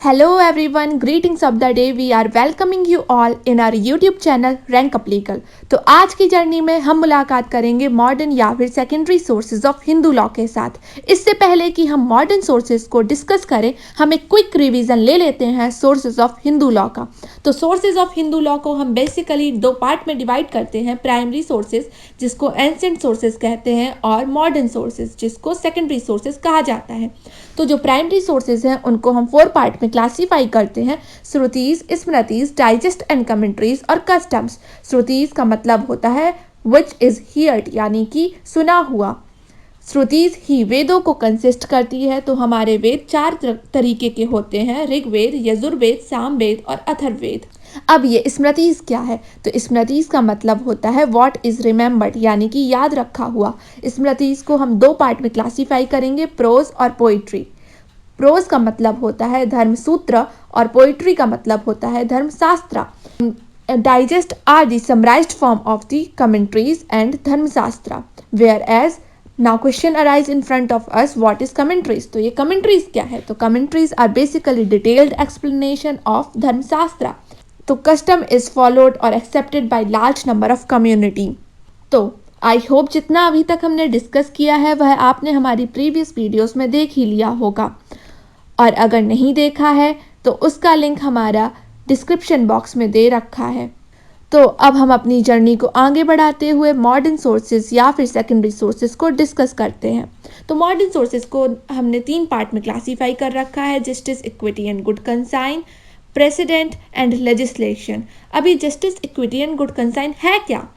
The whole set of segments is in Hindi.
Hello everyone, greetings of the day. We are welcoming you all in our YouTube channel Rank Up Legal। तो आज की जर्नी में हम मुलाकात करेंगे मॉडर्न या फिर secondary sources of Hindu law के साथ। इससे पहले कि हम मॉडर्न सोर्सेज को डिस्कस करें, हम एक क्विक रिवीजन ले लेते हैं सोर्सेज ऑफ हिंदू लॉ का। तो सोर्सेज ऑफ हिंदू लॉ को हम बेसिकली दो पार्ट में डिवाइड करते हैं, प्राइमरी सोर्सेज जिसको एंशिएंट सोर्सेज कहते हैं और मॉडर्न सोर्सेज जिसको सेकेंडरी सोर्सेज कहा जाता है। तो जो प्राइमरी सोर्सेज हैं उनको हम 4 पार्ट में क्लासीफाई करते हैं, श्रुतिज, स्मृतिज, डाइजेस्ट एंड कमेंट्रीज और कस्टम्स। श्रुतिज का मतलब होता है विच इज हियर्ड यानी कि सुना हुआ। श्रुतिज ही वेदों को कंसिस्ट करती है। तो हमारे वेद 4 तरीके के होते हैं, ऋग्वेद, यजुर्वेद, सामवेद और अथर्ववेद। अब ये स्मृतिज क्या है? तो स्मृतिज का मतलब होता है व्हाट इज रिमेंबर्ड यानी कि याद रखा हुआ। स्मृतिज को हम 2 पार्ट में क्लासीफाई करेंगे, प्रोज और पोइट्री। प्रोज का मतलब होता है धर्मसूत्र और पोइट्री का मतलब होता है धर्मशास्त्र। Digest are the summarised form of the commentaries and Dharmashastra, whereas now question arise in front of us what is commentaries. तो ये कमेंट्रीज क्या है? तो commentaries are basically detailed explanation of Dharmashastra. तो कस्टम इज फॉलोड और accepted by large number of community. तो आई होप जितना अभी तक हमने डिस्कस किया है वह आपने हमारी प्रीवियस वीडियोस में देख ही लिया होगा, और अगर नहीं देखा है तो उसका लिंक हमारा डिस्क्रिप्शन बॉक्स में दे रखा है। तो अब हम अपनी जर्नी को आगे बढ़ाते हुए मॉडर्न सोर्सेज या फिर सेकेंडरी सोर्सेज को डिस्कस करते हैं। तो मॉडर्न सोर्सेज को हमने 3 पार्ट में क्लासीफाई कर रखा है, justice, equity and good conscience, precedent and legislation. अभी justice, equity and good conscience है क्या?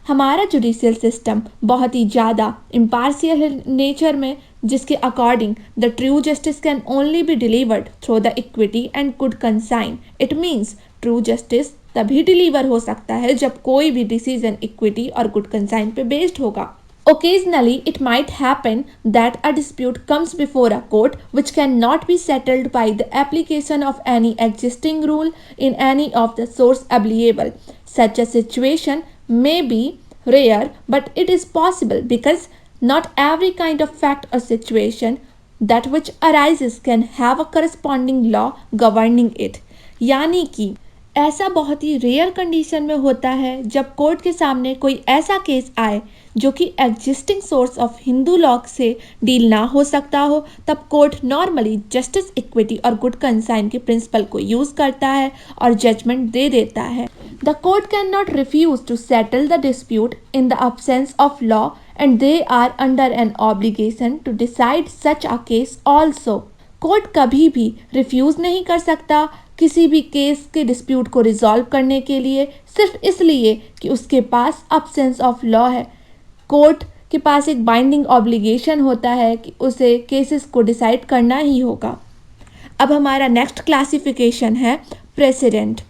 हमारा जुडिशियल सिस्टम बहुत ही ज़्यादा इम्पार्शियल नेचर में, जिसके according the true justice can only be delivered through the equity and good consign. It means true justice तभी डिलीवर हो सकता है जब कोई भी डिसीजन इक्विटी और गुड कंसाइन पे बेस्ड होगा। Occasionally, it might happen that a dispute comes before a court which cannot be settled by the application of any existing rule in any of the source applicable. Such a situation may be rare, but it is possible because not every kind of fact or situation that which arises can have a corresponding law governing it. यानी कि ऐसा बहुत ही रेयर कंडीशन में होता है जब कोर्ट के सामने कोई ऐसा केस आए जो कि existing source of Hindu law से डील ना हो सकता हो, तब कोर्ट नॉर्मली जस्टिस, इक्विटी और गुड कंसाइन के प्रिंसिपल को यूज करता है और जजमेंट दे देता है। The court can not refuse to settle the dispute in the absence of law and they are under an obligation to decide such a case also. Court कभी भी रिफ्यूज नहीं कर सकता किसी भी केस के डिस्प्यूट को रिजॉल्व करने के लिए, सिर्फ इसलिए कि उसके पास अब्सेंस ऑफ लॉ है। कोर्ट के पास एक बाइंडिंग ऑब्लिगेशन होता है कि उसे केसेस को डिसाइड करना ही होगा। अब हमारा नेक्स्ट क्लासिफिकेशन है president.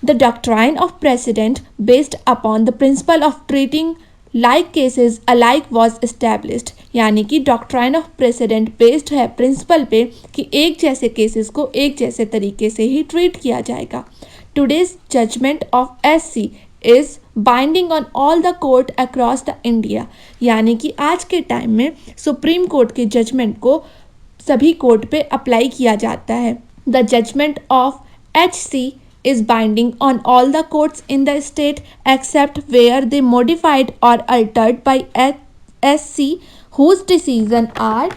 The doctrine of president based upon the principle of treating like cases alike was established. यानी कि डॉक्ट्राइन ऑफ प्रेसिडेंट बेस्ड है प्रिंसिपल पे कि एक जैसे केसेस को एक जैसे तरीके से ही ट्रीट किया जाएगा। Today's judgment of SC is binding on all the court across the India. यानी कि आज के टाइम में सुप्रीम कोर्ट के जजमेंट को सभी कोर्ट पे अप्लाई किया जाता है। The judgment of HC is binding on all the courts in the state except where they modified or altered by SC, whose decision are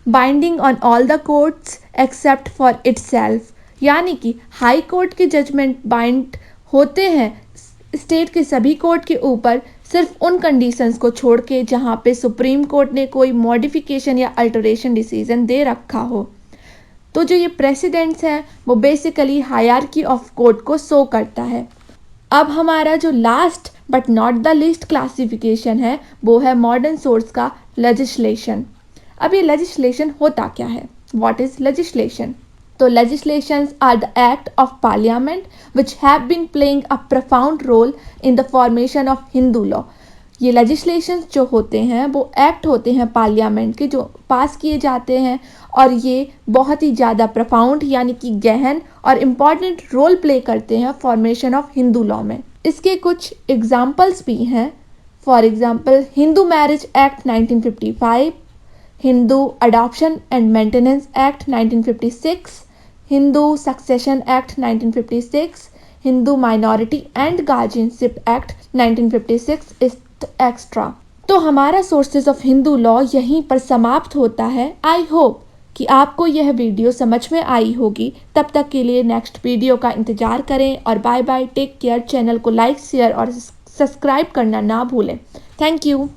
binding on all the courts except for itself। यानी कि हाई कोर्ट के जजमेंट बाइंड होते हैं स्टेट के सभी कोर्ट के ऊपर, सिर्फ उन कंडीशंस को छोड़ के जहाँ पे सुप्रीम कोर्ट ने कोई मॉडिफिकेशन या अल्टरेशन डिसीजन दे रखा हो। तो जो ये प्रेसिडेंट्स हैं वो बेसिकली हायरार्की ऑफ कोर्ट को शो करता है। अब हमारा जो last but not the least classification है वो है मॉडर्न सोर्स का लेजिस्लेशन। अब ये लेजिस्लेशन होता क्या है? What is legislation? तो legislations are the act of parliament which have been playing a profound role in the formation of Hindu law. ये लेजिस्लेशंस जो होते हैं वो एक्ट होते हैं पार्लियामेंट के, जो पास किए जाते हैं, और ये बहुत ही ज़्यादा प्रोफाउंड यानी कि गहन और इम्पॉर्टेंट रोल प्ले करते हैं फॉर्मेशन ऑफ हिंदू लॉ में। इसके कुछ एग्जाम्पल्स भी हैं। For example Hindu marriage act 1955, Hindu adoption and maintenance act 1956, Hindu succession act 1956, Hindu minority and guardianship act 1956 extra. तो हमारा सोर्सेज ऑफ हिंदू लॉ यहीं पर समाप्त होता है। आई होप कि आपको यह वीडियो समझ में आई होगी। तब तक के लिए नेक्स्ट वीडियो का इंतजार करें और bye bye, take care. Channel को लाइक, शेयर और सब्सक्राइब करना ना भूलें। Thank you.